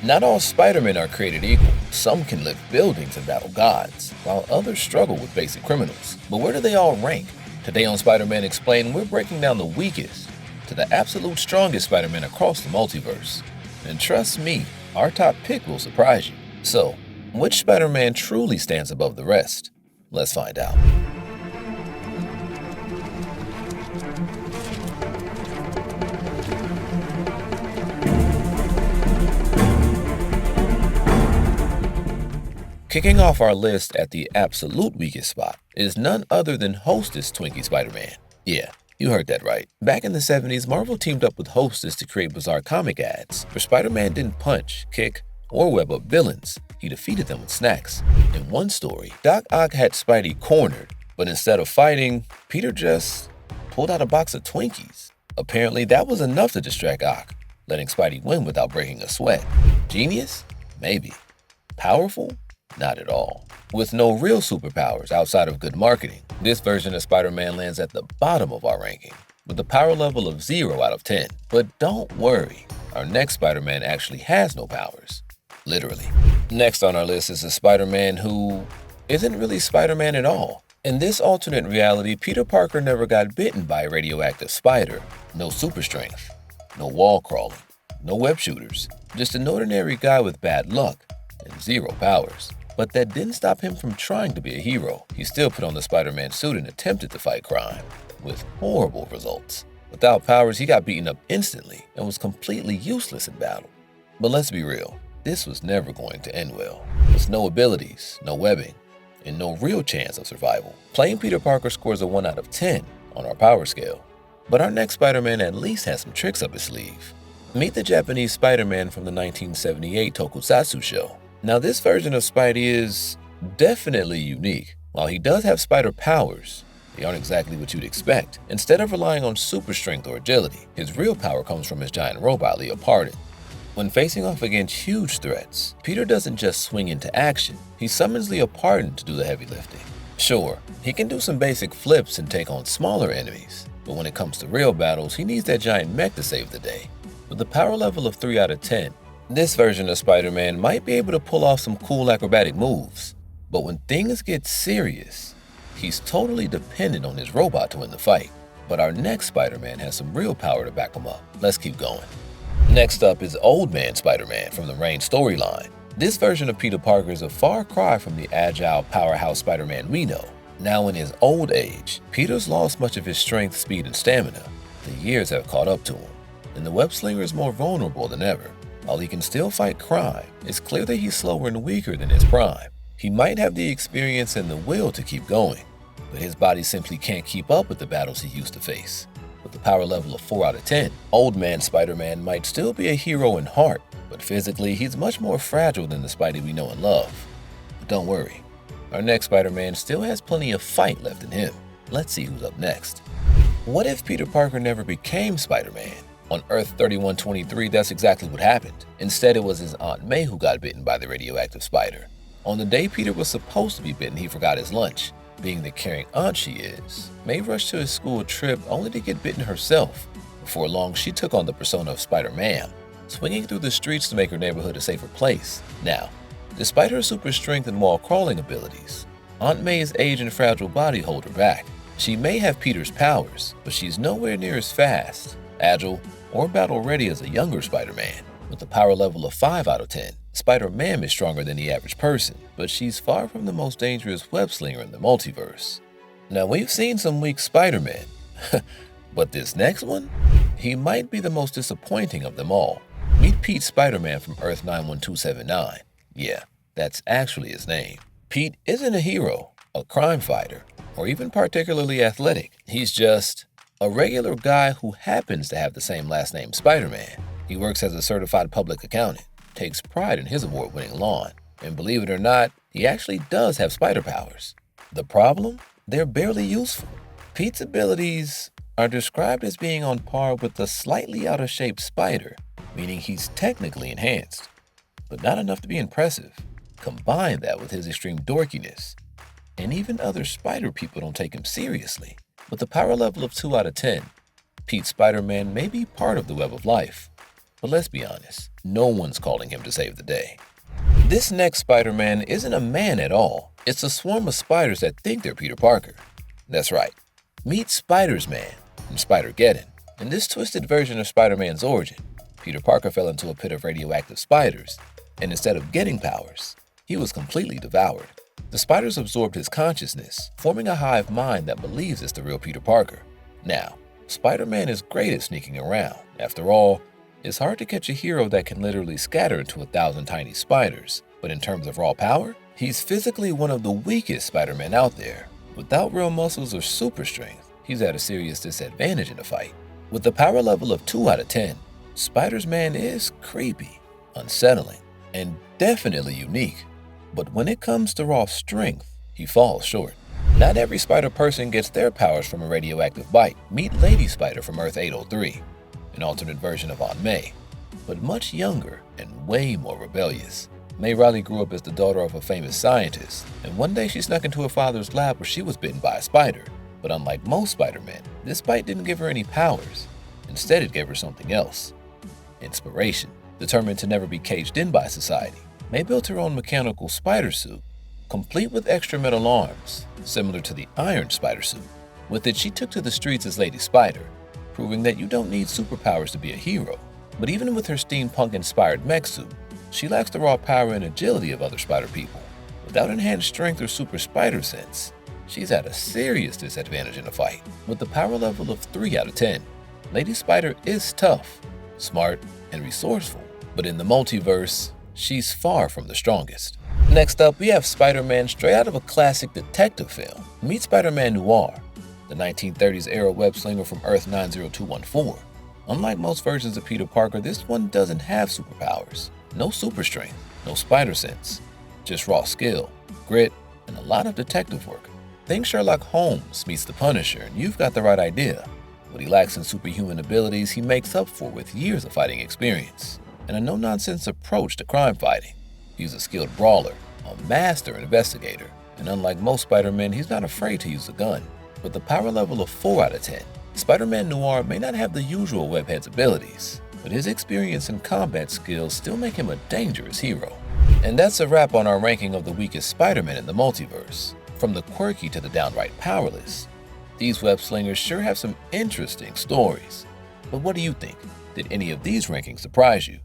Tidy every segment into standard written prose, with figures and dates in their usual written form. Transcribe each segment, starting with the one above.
Not all Spider-Men are created equal. Some can lift buildings and battle gods, while others struggle with basic criminals. But where do they all rank? Today on Spider-Man Explained, we're breaking down the weakest to the absolute strongest Spider-Man across the multiverse. And trust me, our top pick will surprise you. So, which Spider-Man truly stands above the rest? Let's find out. Kicking off our list at the absolute weakest spot is none other than Hostess Twinkie Spider-Man. Yeah, you heard that right. Back in the 70s, Marvel teamed up with Hostess to create bizarre comic ads where Spider-Man didn't punch, kick, or web up villains. He defeated them with snacks. In one story, Doc Ock had Spidey cornered, but instead of fighting, Peter just pulled out a box of Twinkies. Apparently, that was enough to distract Ock, letting Spidey win without breaking a sweat. Genius? Maybe. Powerful? Not at all. With no real superpowers outside of good marketing, this version of Spider-Man lands at the bottom of our ranking, with a power level of 0 out of 10. But don't worry, our next Spider-Man actually has no powers. Literally. Next on our list is a Spider-Man who isn't really Spider-Man at all. In this alternate reality, Peter Parker never got bitten by a radioactive spider. No super strength, no wall crawling, no web shooters, just an ordinary guy with bad luck and 0 powers. But that didn't stop him from trying to be a hero. He still put on the Spider-Man suit and attempted to fight crime, with horrible results. Without powers, he got beaten up instantly and was completely useless in battle. But let's be real, this was never going to end well. With no abilities, no webbing, and no real chance of survival. Plain Peter Parker scores a 1 out of 10 on our power scale. But our next Spider-Man at least has some tricks up his sleeve. Meet the Japanese Spider-Man from the 1978 Tokusatsu show. Now, this version of Spidey is definitely unique. While he does have spider powers, they aren't exactly what you'd expect. Instead of relying on super strength or agility, his real power comes from his giant robot, Leopardon. When facing off against huge threats, Peter doesn't just swing into action. He summons Leopardon to do the heavy lifting. Sure, he can do some basic flips and take on smaller enemies, but when it comes to real battles, he needs that giant mech to save the day. With a power level of 3 out of 10, this version of Spider-Man might be able to pull off some cool acrobatic moves, but when things get serious, he's totally dependent on his robot to win the fight. But our next Spider-Man has some real power to back him up. Let's keep going. Next up is Old Man Spider-Man from the Reign storyline. This version of Peter Parker is a far cry from the agile powerhouse Spider-Man we know. Now in his old age, Peter's lost much of his strength, speed, and stamina. The years have caught up to him, and the web slinger is more vulnerable than ever. While he can still fight crime, it's clear that he's slower and weaker than his prime. He might have the experience and the will to keep going, but his body simply can't keep up with the battles he used to face. With a power level of 4 out of 10, Old Man Spider-Man might still be a hero in heart, but physically he's much more fragile than the Spidey we know and love. But don't worry, our next Spider-Man still has plenty of fight left in him. Let's see who's up next. What if Peter Parker never became Spider-Man? On Earth 3123, that's exactly what happened. Instead, it was his Aunt May who got bitten by the radioactive spider. On the day Peter was supposed to be bitten, he forgot his lunch. Being the caring aunt she is, May rushed to his school trip only to get bitten herself. Before long, she took on the persona of Spider-Man, swinging through the streets to make her neighborhood a safer place. Now, despite her super strength and wall crawling abilities, Aunt May's age and fragile body hold her back. She may have Peter's powers, but she's nowhere near as fast, agile, or battle-ready as a younger Spider-Man. With a power level of 5 out of 10, Spider-Man is stronger than the average person, but she's far from the most dangerous web-slinger in the multiverse. Now, we've seen some weak Spider-Men, but this next one? He might be the most disappointing of them all. Meet Pete Spider-Man from Earth 91279. Yeah, that's actually his name. Pete isn't a hero, a crime fighter, or even particularly athletic. He's just a regular guy who happens to have the same last name, Spider-Man. He works as a certified public accountant, takes pride in his award-winning lawn, and believe it or not, he actually does have spider powers. The problem? They're barely useful. Pete's abilities are described as being on par with a slightly out-of-shape spider, meaning he's technically enhanced, but not enough to be impressive. Combine that with his extreme dorkiness, and even other spider people don't take him seriously. With a power level of 2 out of 10, Pete Spider-Man may be part of the web of life, But let's be honest, no one's calling him to save the day. This next Spider-Man isn't a man at all. It's a swarm of spiders that think they're Peter Parker. That's right. Meet Spiders-Man from Spider-Geddon. In this twisted version of Spider-Man's origin, Peter Parker fell into a pit of radioactive spiders, and instead of getting powers, he was completely devoured. The spiders absorbed his consciousness, forming a hive mind that believes it's the real Peter Parker. Now, Spider-Man is great at sneaking around. After all, it's hard to catch a hero that can literally scatter into 1,000 tiny spiders. But in terms of raw power, he's physically one of the weakest Spider-Men out there. Without real muscles or super strength, he's at a serious disadvantage in a fight. With a power level of 2 out of 10, Spider-Man is creepy, unsettling, and definitely unique. But when it comes to raw strength, he falls short. Not every spider person gets their powers from a radioactive bite. Meet Lady Spider from Earth 803, an alternate version of Aunt May, but much younger and way more rebellious. May Riley grew up as the daughter of a famous scientist, and one day she snuck into her father's lab where she was bitten by a spider. But unlike most Spider-Men, this bite didn't give her any powers. Instead, it gave her something else: inspiration. Determined to never be caged in by society, May built her own mechanical spider suit, complete with extra metal arms, similar to the Iron Spider suit. With it, she took to the streets as Lady Spider, proving that you don't need superpowers to be a hero. But even with her steampunk-inspired mech suit, she lacks the raw power and agility of other spider people. Without enhanced strength or super spider sense, she's at a serious disadvantage in a fight. With the power level of 3 out of 10, Lady Spider is tough, smart, and resourceful. But in the multiverse, she's far from the strongest. Next up, we have Spider-Man straight out of a classic detective film. Meet Spider-Man Noir, the 1930s era web-slinger from Earth 90214. Unlike most versions of Peter Parker, this one doesn't have superpowers. No super strength, no spider sense, just raw skill, grit, and a lot of detective work. Think Sherlock Holmes meets the Punisher, and you've got the right idea. What he lacks in superhuman abilities, he makes up for with years of fighting experience and a no-nonsense approach to crime fighting. He's a skilled brawler, a master investigator, and unlike most Spider-Men, he's not afraid to use a gun. With a power level of 4 out of 10, Spider-Man Noir may not have the usual webhead's abilities, but his experience and combat skills still make him a dangerous hero. And that's a wrap on our ranking of the weakest Spider-Men in the multiverse. From the quirky to the downright powerless, these web slingers sure have some interesting stories. But what do you think? Did any of these rankings surprise you?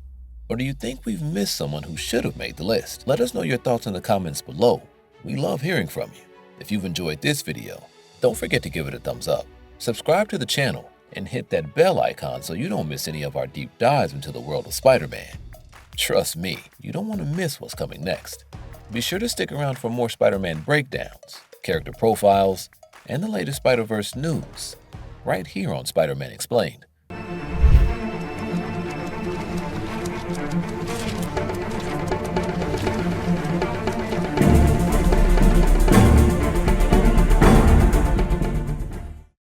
Or do you think we've missed someone who should have made the list? Let us know your thoughts in the comments below. We love hearing from you. If you've enjoyed this video, don't forget to give it a thumbs up. Subscribe to the channel and hit that bell icon so you don't miss any of our deep dives into the world of Spider-Man. Trust me, you don't want to miss what's coming next. Be sure to stick around for more Spider-Man breakdowns, character profiles, and the latest Spider-Verse news, right here on Spider-Man Explained.